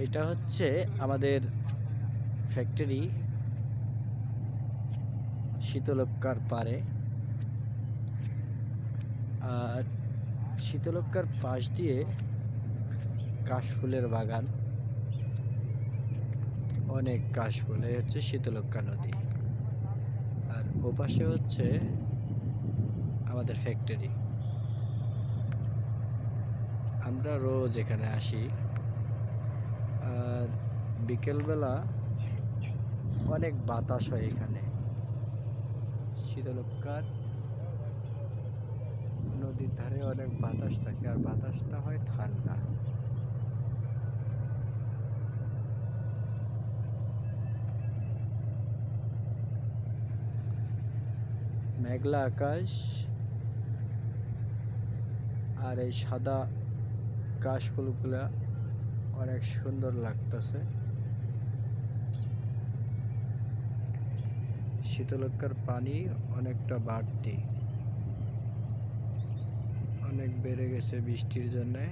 এটা হচ্ছে আমাদের ফ্যাক্টরি শীতলক্ষ্যার পারে। আর শীতলক্ষ্যার পাশ দিয়ে কাশফুলের বাগান, অনেক কাশফুল। এই হচ্ছে শীতলক্ষ্যা নদী, আর ওপাশে হচ্ছে আমাদের ফ্যাক্টরি। আমরা রোজ এখানে আসি, আর বিকেলবেলা অনেক বাতাস হয় এখানে। শীতলক্ষ্যার নদীর ধারে অনেক বাতাস থাকে, আর বাতাসটা হয় ঠান্ডা। মেঘলা আকাশ আর এই সাদা কাশফুলগুলা অনেক সুন্দর লাগতেছে। শীতলক্ষ্যার পানি অনেকটা বাড়তি, অনেক বেড়ে গেছে বৃষ্টির জন্যে।